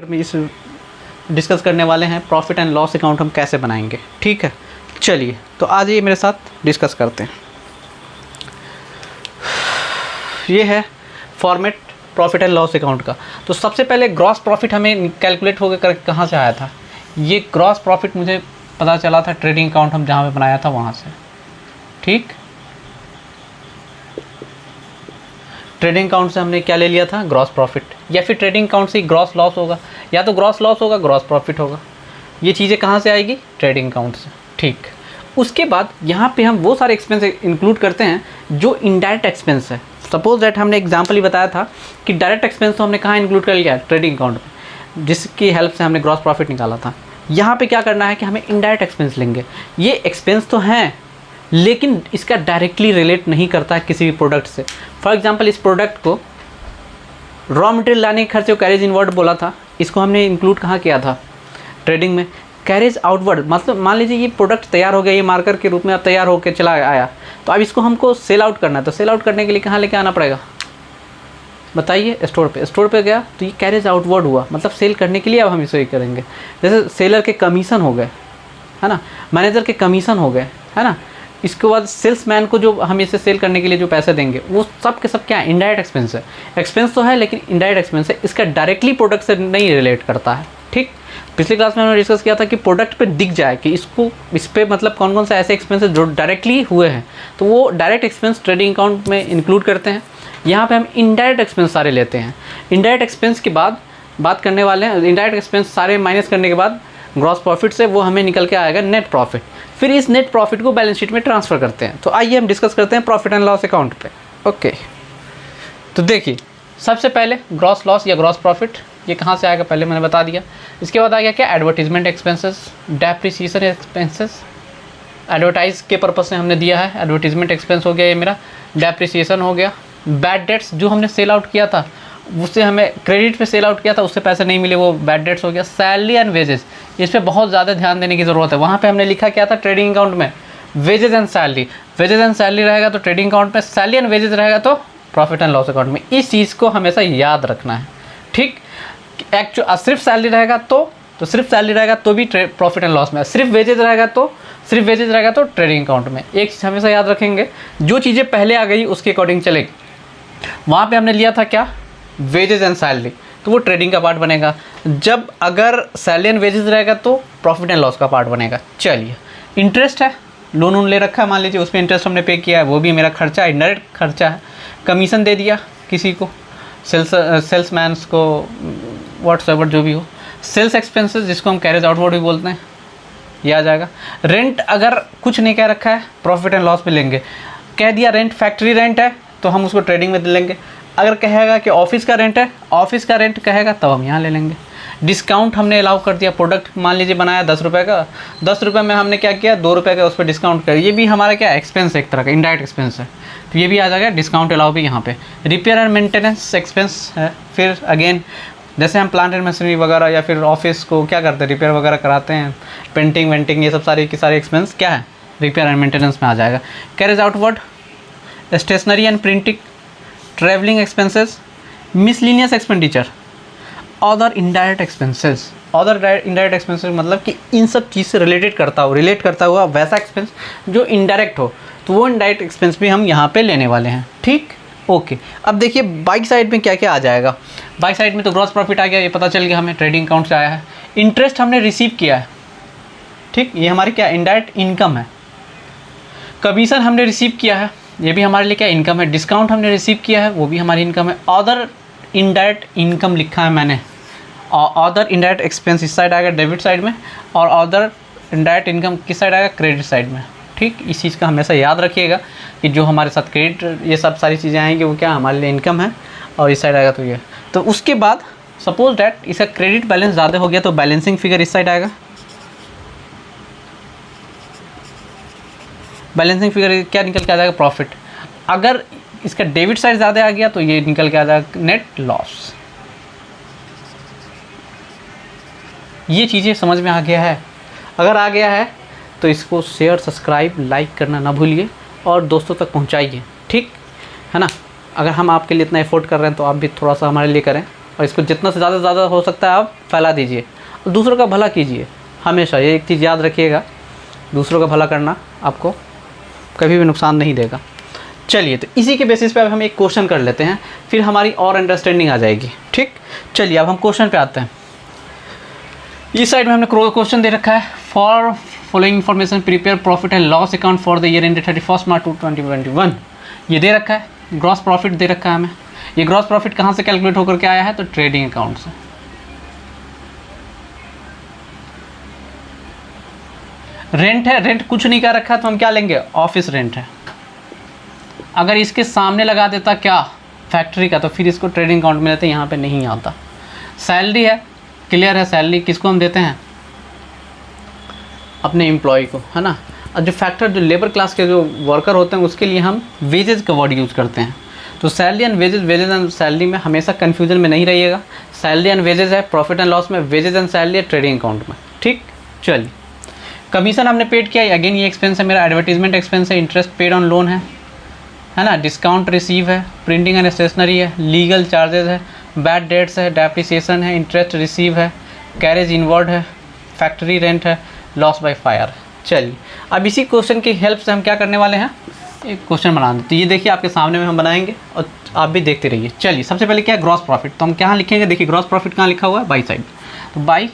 में इस डिस्कस करने वाले हैं प्रॉफिट एंड लॉस अकाउंट हम कैसे बनाएंगे। ठीक है, चलिए तो आज ये मेरे साथ डिस्कस करते हैं। ये है format profit and loss account का। तो सबसे पहले ग्रॉस प्रॉफिट हमें कैलकुलेट होकर कहाँ से आया था। ये ग्रॉस प्रॉफिट मुझे पता चला था ट्रेडिंग अकाउंट हम जहाँ पे बनाया था वहाँ से। ठीक, ट्रेडिंग अकाउंट से हमने क्या ले लिया था, ग्रॉस प्रॉफिट, या फिर ट्रेडिंग अकाउंट से ग्रॉस लॉस होगा, या तो ग्रॉस लॉस होगा ग्रॉस प्रॉफिट होगा। ये चीज़ें कहाँ से आएगी, ट्रेडिंग अकाउंट से। ठीक, उसके बाद यहाँ पे हम वो सारे एक्सपेंस इंक्लूड करते हैं जो इनडायरेक्ट एक्सपेंस है। सपोज दैट हमने एग्जांपल ही बताया था कि डायरेक्ट एक्सपेंस तो हमने कहाँ इंक्लूड कर लिया, ट्रेडिंग अकाउंट में, जिसकी हेल्प से हमने ग्रॉस प्रॉफिट निकाला था। यहाँ पे क्या करना है कि हमें इनडायरेक्ट एक्सपेंस लेंगे। ये एक्सपेंस तो हैं लेकिन इसका डायरेक्टली रिलेट नहीं करता है किसी भी प्रोडक्ट से। फॉर एग्जांपल इस प्रोडक्ट को रॉ मटेरियल लाने के खर्चे को कैरेज इनवर्ड बोला था, इसको हमने इंक्लूड कहाँ किया था, ट्रेडिंग में। कैरेज आउटवर्ड मतलब मान लीजिए ये प्रोडक्ट तैयार हो गया, ये मार्कर के रूप में अब तैयार होकर चला आया, तो अब इसको हमको सेल आउट करना है। तो सेल आउट करने के लिए कहाँ लेके आना पड़ेगा, बताइए, स्टोर पे। स्टोर पे गया तो ये कैरेज आउटवर्ड हुआ, मतलब सेल करने के लिए अब हम इसे ही करेंगे। जैसे सेलर के कमीशन हो गए, है ना, मैनेजर के कमीशन हो गए, है ना। इसके बाद सेल्समैन को जो हम इसे सेल करने के लिए जो पैसे देंगे वो सब के सब क्या है, इनडायरेक्ट एक्सपेंस है। एक्सपेंस तो है लेकिन इनडायरेक्ट एक्सपेंस है, इसका डायरेक्टली प्रोडक्ट से नहीं रिलेट करता है। ठीक, पिछली क्लास में हमने डिस्कस किया था कि प्रोडक्ट पे दिख जाए कि इसको इस पर मतलब कौन कौन से ऐसे एक्सपेंसेस जो डायरेक्टली हुए हैं, तो वो डायरेक्ट एक्सपेंस ट्रेडिंग अकाउंट में इंक्लूड करते हैं। यहाँ पे हम इनडायरेक्ट एक्सपेंस सारे लेते हैं। इनडायरेक्ट एक्सपेंस के बाद बात करने वाले हैं, इनडायरेक्ट एक्सपेंस सारे माइनस करने के बाद ग्रॉस प्रॉफिट से वो हमें निकल के आएगा नेट प्रॉफिट। फिर इस नेट प्रॉफिट को बैलेंस शीट में ट्रांसफ़र करते हैं। तो आइए हम डिस्कस करते हैं प्रॉफिट एंड लॉस अकाउंट पे। ओके, तो देखिए सबसे पहले ग्रॉस लॉस या ग्रॉस प्रॉफिट ये कहाँ से आएगा पहले मैंने बता दिया। इसके बाद आ गया क्या, advertisement expenses, depreciation expenses, advertise के पर्पज़ से हमने दिया है, एडवर्टीजमेंट एक्सपेंस हो गया ये मेरा, डेप्रिसिएशन हो गया, बैड डेट्स जो हमने सेल आउट किया था उससे हमें क्रेडिट पे सेल आउट किया था उससे पैसे नहीं मिले, वो बैड डेट्स हो गया, सैलरी एंड वेजेस, इस पर बहुत ज़्यादा ध्यान देने की ज़रूरत है। वहाँ पे हमने लिखा क्या था ट्रेडिंग अकाउंट में, wages and salary, wages and salary रहेगा तो ट्रेडिंग अकाउंट में, सैलरी एंड वेजेस रहेगा तो प्रॉफिट एंड लॉस अकाउंट में। इस चीज़ को हमेशा याद रखना है। ठीक, सिर्फ सैलरी रहेगा तो सिर्फ सैलरी रहेगा तो भी प्रॉफिट एंड लॉस में, सिर्फ वेजेस रहेगा तो ट्रेडिंग अकाउंट में। एक चीज़ हमेशा याद रखेंगे, जो चीज़ें पहले आ गई उसके अकॉर्डिंग चलेगी। वहाँ पे हमने लिया था क्या, वेजेस एंड सैलरी, तो वो ट्रेडिंग का पार्ट बनेगा। जब अगर सैलरी एंड वेजेस रहेगा तो प्रॉफिट एंड लॉस का पार्ट बनेगा। चलिए, इंटरेस्ट है, लोन ले रखा है मान लीजिए, उसमें इंटरेस्ट हमने पे किया है, वो भी मेरा खर्चा है, इनडायरेक्ट खर्चा है। कमीशन दे दिया किसी को, सेल्समैन्स को, व्हाट्सएवर जो भी हो, सेल्स एक्सपेंसेस जिसको हम कैरेज आउटवर्ड भी बोलते हैं, ये आ जाएगा। रेंट अगर कुछ नहीं कह रखा है प्रॉफिट एंड लॉस में लेंगे, कह दिया रेंट फैक्ट्री रेंट है तो हम उसको ट्रेडिंग में लेंगे। अगर कहेगा कि ऑफिस का रेंट है, ऑफिस का रेंट कहेगा तब हम यहाँ ले लेंगे। डिस्काउंट हमने अलाउ कर दिया, प्रोडक्ट मान लीजिए बनाया 10 रुपये का, 10 रुपये में हमने क्या किया, 2 रुपये का उस पर डिस्काउंट कर, ये भी हमारा क्या एक्सपेंस है, एक तरह का इनडायरेक्ट एक्सपेंस है, तो ये भी आ जाएगा। डिस्काउंट अलाउ भी यहाँ पे। रिपेयर एंड मेंटेनेंस एक्सपेंस है। फिर अगेन जैसे हम प्लांट एंड मशीनरी वगैरह या फिर ऑफिस को क्या करते हैं, रिपेयर वगैरह कराते हैं, पेंटिंग वेंटिंग, ये सब सारे के सारे एक्सपेंस क्या है, रिपेयर एंड मेंटेनेंस में आ जाएगा। Carriage outward, stationery and printing, travelling expenses, miscellaneous expenditure, other indirect expenses. Other indirect expenses मतलब कि इन सब चीज़ से रिलेट करता हुआ वैसा एक्सपेंस जो इनडायरेक्ट हो, तो वो इनडायरेक्ट एक्सपेंस भी हम यहाँ पे लेने वाले हैं। ठीक, ओके। अब देखिए बाइक साइड में क्या क्या आ जाएगा। बाइक साइड में तो ग्रॉस प्रॉफिट आ गया, ये पता चल गया हमें ट्रेडिंग अकाउंट से आया है। इंटरेस्ट हमने रिसीव किया है, ठीक, ये हमारी क्या इनडायरेक्ट इनकम है। कमीशन हमने रिसीव किया है, ये भी हमारे लिए क्या इनकम है। डिस्काउंट हमने रिसीव किया है, वो भी हमारी इनकम है। अदर इनडायरेक्ट इनकम लिखा है मैंने, अदर इनडायरेक्ट एक्सपेंस इस साइड आएगा डेबिट साइड में, और अदर इनडायरेक्ट इनकम किस साइड आएगा, क्रेडिट साइड में। ठीक, इस चीज़ का हमेशा याद रखिएगा कि जो हमारे साथ क्रेडिट ये सब सारी चीज़ें आएंगी वो क्या हमारे लिए इनकम है, और इस साइड आएगा तो ये। तो उसके बाद सपोज डैट इसका क्रेडिट बैलेंस ज़्यादा हो गया तो बैलेंसिंग फिगर इस साइड आएगा। बैलेंसिंग फिगर क्या निकल के आ जाएगा, प्रॉफिट। अगर इसका डेबिट साइड ज़्यादा आ गया तो ये निकल के आ जाएगा नेट लॉस। ये चीज़ें समझ में आ गया है? अगर आ गया है तो इसको शेयर, सब्सक्राइब, लाइक करना ना भूलिए और दोस्तों तक पहुंचाइए। ठीक है ना, अगर हम आपके लिए इतना एफर्ट कर रहे हैं तो आप भी थोड़ा सा हमारे लिए करें। और इसको जितना से ज़्यादा हो सकता है आप फैला दीजिए और दूसरों का भला कीजिए। हमेशा ये एक चीज़ याद रखिएगा, दूसरों का भला करना आपको कभी भी नुकसान नहीं देगा। चलिए, तो इसी के बेसिस पे अब हम एक क्वेश्चन कर लेते हैं, फिर हमारी और अंडरस्टैंडिंग आ जाएगी। ठीक, चलिए अब हम क्वेश्चन पे आते हैं। इस साइड में हमने क्वेश्चन दे रखा है, for following information prepare profit and loss account for the year ended 31 मार्च 2021। ये दे रखा है, ग्रॉस प्रॉफिट दे रखा है हमें। ये ग्रॉस प्रॉफिट कहाँ से कैलकुलेट होकर के आया है? तो ट्रेडिंग अकाउंट से। रेंट है, रेंट कुछ नहीं कर रखा तो हम क्या लेंगे? ऑफिस रेंट है। अगर इसके सामने लगा देता क्या? फैक्ट्री का, तो फिर इसको ट्रेडिंग अकाउंट में लेते, यहाँ पे नहीं आता। सैलरी है, क्लियर है, सैलरी किसको हम देते हैं? अपने एम्प्लॉय को, है ना। और जो फैक्टर, जो लेबर क्लास के जो वर्कर होते हैं, उसके लिए हम वेजेस का वर्ड यूज़ करते हैं। तो salary and wages, wages and salary में हमेशा कन्फ्यूजन में नहीं रहिएगा। सैलरी एंड वेजेस है प्रॉफिट एंड लॉस में, वेजेस एंड सैलरी है ट्रेडिंग अकाउंट में। ठीक, चलिए। कमीशन हमने पेड किया, अगेन ये एक्सपेंस है मेरा, एडवर्टीजमेंट एक्सपेंस है, इंटरेस्ट पेड ऑन लोन है ना, डिस्काउंट रिसीव है, प्रिंटिंग एंड स्टेशनरी है, लीगल चार्जेस है, बैड डेट्स है, डेप्रिसिएशन है, इंटरेस्ट रिसीव है, कैरेज इनवर्ड है, फैक्ट्री रेंट है, लॉस बाय फायर। चलिए, अब इसी क्वेश्चन की हेल्प से हम क्या करने वाले हैं? एक क्वेश्चन बना देते। ये देखिए आपके सामने में हम बनाएंगे और आप भी देखते रहिए। चलिए, सबसे पहले क्या है? Gross profit. तो हम क्या लिखेंगे? देखिए ग्रॉस प्रॉफिट कहाँ लिखा हुआ है? By side. तो बाई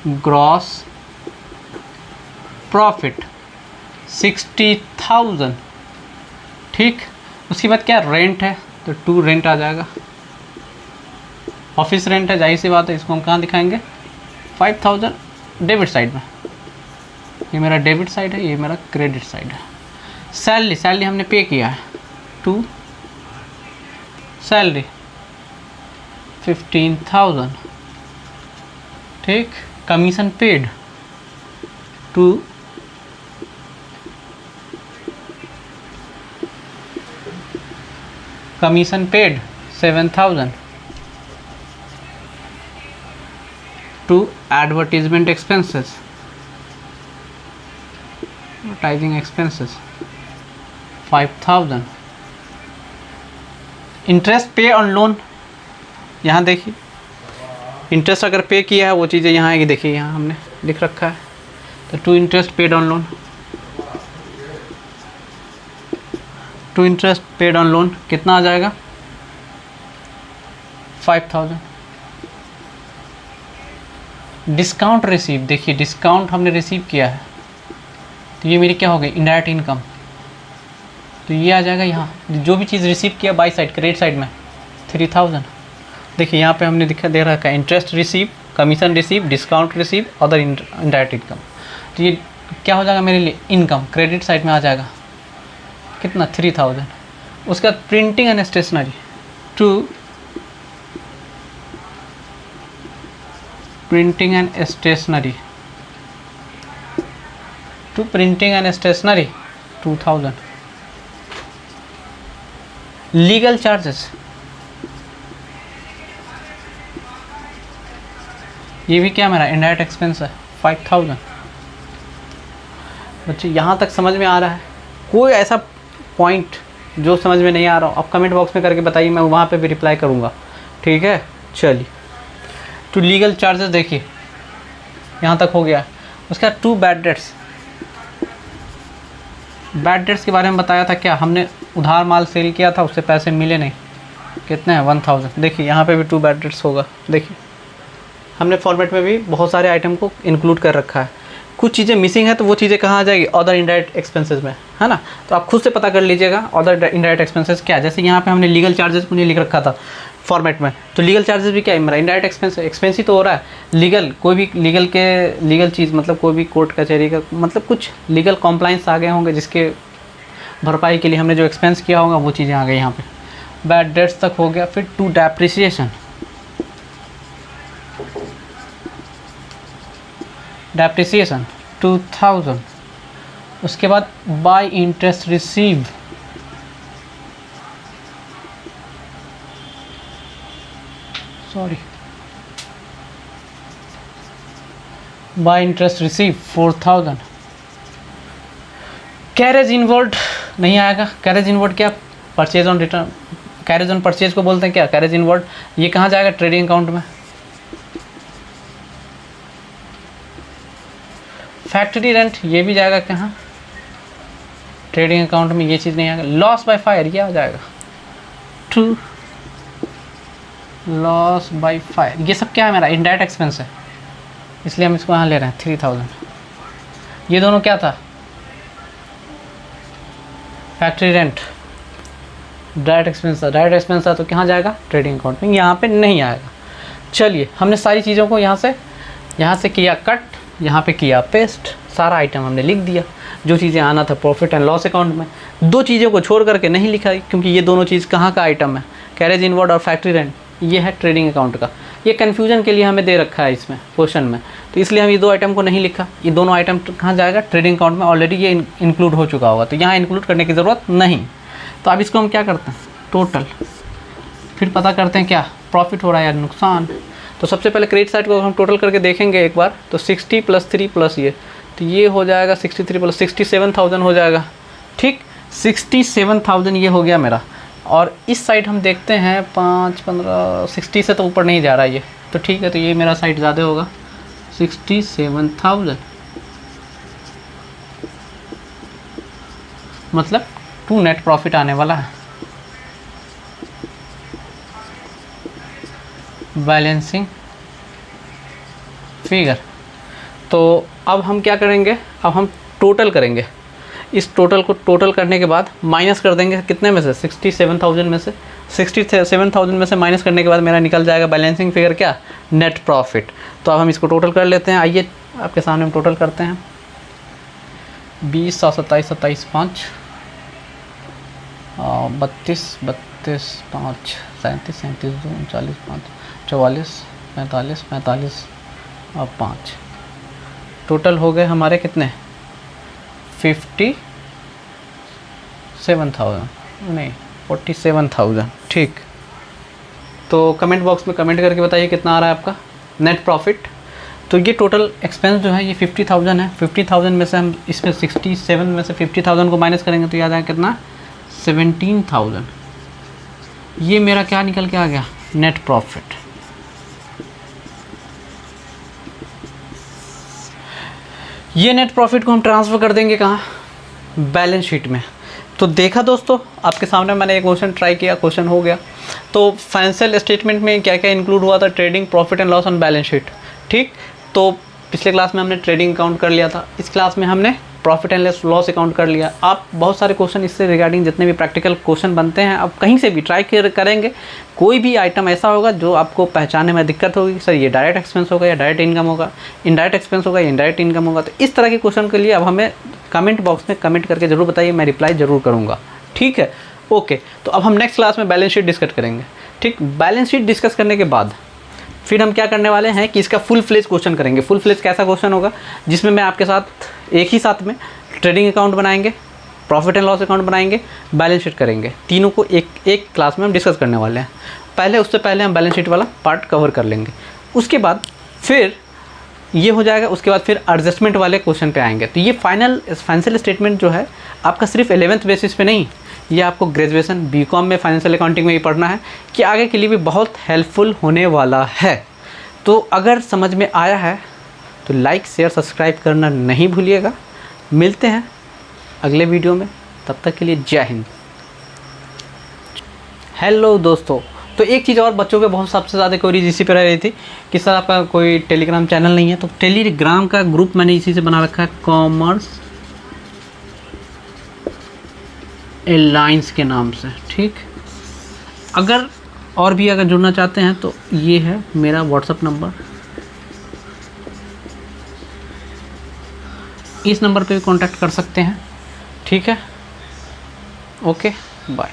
ग्रॉस प्रॉफिट 60,000। ठीक, उसके बाद क्या? रेंट है, तो 2 रेंट आ जाएगा। ऑफिस रेंट है, जाहिर सी बात है, इसको हम कहाँ दिखाएंगे? 5,000 डेबिट साइड में। ये मेरा डेबिट साइड है, ये मेरा क्रेडिट साइड है। सैलरी, सैलरी हमने पे किया है, 2 सैलरी 15,000। ठीक, commission paid 2 commission paid 7,000 to advertisement expenses, advertising expenses 5,000। Interest पे ऑन लोन, यहाँ देखिए इंटरेस्ट अगर पे किया है वो चीज़ें यहाँ आएगी। देखिए यहाँ हमने लिख रखा है, तो 2 interest paid on loan, 2 interest paid on loan कितना आ जाएगा? 5,000। डिस्काउंट रिसीव, देखिए डिस्काउंट हमने रिसीव किया है, तो ये मेरी क्या हो गई? Indirect income. तो ये आ जाएगा यहाँ, जो भी चीज़ रिसीव किया बाई साइड, क्रेडिट साइड में 3,000। देखिए यहाँ पे हमने दिखा दे रखा है interest receive, commission receive, discount receive, other indirect income. तो ये क्या हो जाएगा मेरे लिए? इनकम, क्रेडिट साइड में आ जाएगा कितना? 3,000। उसके बाद printing and stationery 2 printing and stationery 2 printing and stationery 2,000। Legal charges, ये भी क्या मेरा इनडायरेक्ट एक्सपेंस है, 5,000। बच्चे यहाँ तक समझ में आ रहा है? कोई ऐसा पॉइंट जो समझ में नहीं आ रहा हो आप कमेंट बॉक्स में करके बताइए, मैं वहाँ पे भी रिप्लाई करूँगा। ठीक है, चलिए। टू लीगल चार्जेस, देखिए यहाँ तक हो गया। उसके बाद 2 बैड डेट्स। बैड डेट्स के बारे में बताया था क्या? हमने उधार माल सेल किया था, उससे पैसे मिले नहीं, कितने हैं? 1,000। देखिए यहाँ पे भी 2 बैड डेट्स होगा। देखिए हमने फॉर्मेट में भी बहुत सारे आइटम को इंक्लूड कर रखा है। कुछ चीज़ें मिसिंग है तो वो चीज़ें कहाँ आ जाएगी? अदर इनडायरेक्ट एक्सपेंसेस में, है ना। तो आप खुद से पता कर लीजिएगा अदर इनडायरेक्ट एक्सपेंसेस क्या है। जैसे यहाँ पे हमने लीगल चार्जेस को नहीं लिख रखा था फॉर्मेट में, तो लीगल चार्जेस भी क्या है मेरा? इनडायरेक्ट एक्सपेंस, एक्सपेंस ही तो हो रहा है। लीगल, कोई भी लीगल चीज़, मतलब कोई भी कोर्ट कचहरी का, मतलब कुछ लीगल कॉम्प्लाइंस आ गए होंगे जिसके भरपाई के लिए हमने जो एक्सपेंस किया होगा वो चीज़ें आ गई यहाँ पे। बैड डेट्स तक हो गया। फिर 2 डेप्रिसिएशन, डेप्रिसिएशन 2,000। उसके बाद bye interest receive, bye interest receive 4,000। Carriage inward नहीं आएगा। कैरेज इनवर्ड क्या? Purchase on return, carriage on purchase को बोलते हैं क्या, कैरेज इनवर्ड। ये कहाँ जाएगा, ट्रेडिंग अकाउंट में। फैक्ट्री रेंट ये भी जाएगा कहाँ, ट्रेडिंग अकाउंट में। ये चीज़ नहीं आएगा। लॉस बाय फायर ये आ जाएगा, ट्रू, लॉस बाय फायर। ये सब क्या है, मेरा इनडायरेक्ट एक्सपेंस है, इसलिए हम इसको यहाँ ले रहे हैं 3000। ये दोनों क्या था, फैक्ट्री रेंट, डायरेक्ट एक्सपेंस था। डायरेक्ट एक्सपेंस था तो कहाँ जाएगा, ट्रेडिंग अकाउंट में, यहाँ पे नहीं आएगा। चलिए हमने सारी चीज़ों को यहाँ से किया कट, यहाँ पे किया पेस्ट, सारा आइटम हमने लिख दिया। जो चीज़ें आना था प्रॉफिट एंड लॉस अकाउंट में, दो चीज़ों को छोड़ करके नहीं लिखा, क्योंकि ये दोनों चीज़ कहाँ का आइटम है, कैरेज इनवर्ड और फैक्ट्री रेंट। ये है ट्रेडिंग अकाउंट का। ये कन्फ्यूजन के लिए हमें दे रखा है इसमें क्वेश्चन में, तो इसलिए हम ये दो आइटम को नहीं लिखा। ये दोनों आइटम कहाँ जाएगा, ट्रेडिंग अकाउंट में। ऑलरेडी ये इंक्लूड हो चुका होगा, तो यहाँ इंक्लूड करने की ज़रूरत नहीं। तो अब इसको हम क्या करते हैं, टोटल, फिर पता करते हैं क्या प्रॉफिट हो रहा है या नुकसान। तो सबसे पहले क्रेडिट साइड को हम टोटल करके देखेंगे एक बार, तो 60 + 3 + ये, तो ये हो जाएगा 63 + 67,000 हो जाएगा। ठीक, 67,000 ये हो गया मेरा। और इस साइड हम देखते हैं 5, 15, 60 से तो ऊपर नहीं जा रहा है ये, तो ठीक है, तो ये मेरा साइड ज़्यादा होगा 67,000, मतलब 2 नेट प्रॉफिट आने वाला है। Balancing figure. तो अब हम क्या करेंगे, अब हम टोटल करेंगे। इस टोटल को टोटल करने के बाद माइनस कर देंगे कितने में से, 67,000 में से। 67,000 में से माइनस करने के बाद मेरा निकल जाएगा बैलेंसिंग फिगर क्या, नेट प्रॉफिट। तो अब हम इसको टोटल कर लेते हैं। आइए आपके सामने हम टोटल करते हैं। 20, 7, 27, 27, 5, 32, 32, 5, 37, 37, 2, 39, 5, 44, 45, 45 और 5। टोटल हो गए हमारे कितने, 57,000 नहीं 47,000। ठीक, तो कमेंट बॉक्स में कमेंट करके बताइए कितना आ रहा है आपका नेट प्रॉफिट। तो ये टोटल एक्सपेंस जो है ये 50,000 है। 50,000 में से हम इसमें 67 में से 50,000 को माइनस करेंगे तो याद आया कितना, 17,000। ये मेरा क्या निकल के आ गया, नेट प्रॉफिट। ये नेट प्रॉफिट को हम ट्रांसफ़र कर देंगे कहाँ, बैलेंस शीट में। तो देखा दोस्तों, आपके सामने मैंने एक क्वेश्चन ट्राई किया, क्वेश्चन हो गया। तो फाइनेंशियल स्टेटमेंट में क्या क्या इंक्लूड हुआ था, trading, profit and loss on balance sheet. ठीक, तो पिछले क्लास में हमने ट्रेडिंग अकाउंट कर लिया था, इस क्लास में हमने प्रॉफिट एंड लॉस अकाउंट कर लिया। आप बहुत सारे क्वेश्चन इससे रिगार्डिंग जितने भी प्रैक्टिकल क्वेश्चन बनते हैं, आप कहीं से भी ट्राई करेंगे, कोई भी आइटम ऐसा होगा जो आपको पहचानने में दिक्कत होगी, सर ये डायरेक्ट एक्सपेंस होगा या डायरेक्ट इनकम होगा, इनडायरेक्ट एक्सपेंस होगा या इनडायरेक्ट इनकम होगा। तो इस तरह के क्वेश्चन के लिए अब हमें कमेंट बॉक्स में कमेंट करके ज़रूर बताइए, मैं रिप्लाई ज़रूर करूँगा। ठीक है, ओके। तो अब हम नेक्स्ट क्लास में बैलेंस शीट डिस्कस करेंगे। ठीक, बैलेंस शीट डिस्कस करने के बाद फिर हम क्या करने वाले हैं कि इसका फुल फ्लेज क्वेश्चन करेंगे। फुल फ्लेज कैसा क्वेश्चन होगा, जिसमें मैं आपके साथ एक ही साथ में ट्रेडिंग अकाउंट बनाएंगे, प्रॉफिट एंड लॉस अकाउंट बनाएंगे, बैलेंस शीट करेंगे। तीनों को एक क्लास में हम डिस्कस करने वाले हैं। उससे पहले हम बैलेंस शीट वाला पार्ट कवर कर लेंगे। उसके बाद फिर ये हो जाएगा, उसके बाद फिर एडजस्टमेंट वाले क्वेश्चन पे आएंगे। तो ये फाइनेंशियल स्टेटमेंट जो है आपका सिर्फ 11th बेसिस पे नहीं, ये आपको ग्रेजुएशन बीकॉम में फाइनेंशियल अकाउंटिंग में ही पढ़ना है, कि आगे के लिए भी बहुत हेल्पफुल होने वाला है। तो अगर समझ में आया है तो लाइक, शेयर, सब्सक्राइब करना नहीं भूलिएगा। मिलते हैं अगले वीडियो में, तब तक के लिए जय हिंद। हेलो दोस्तों, तो एक चीज़ और बच्चों के बहुत सबसे ज़्यादा क्वेरीज इसी पर रह रही थी कि सर आपका कोई टेलीग्राम चैनल नहीं है। तो टेलीग्राम का ग्रुप मैंने इसी से बना रखा है, कॉमर्स एलायंस के नाम से। ठीक, अगर और भी अगर जुड़ना चाहते हैं तो ये है मेरा व्हाट्सएप नंबर, इस नंबर पे भी कांटेक्ट कर सकते हैं। ठीक है, ओके, बाय।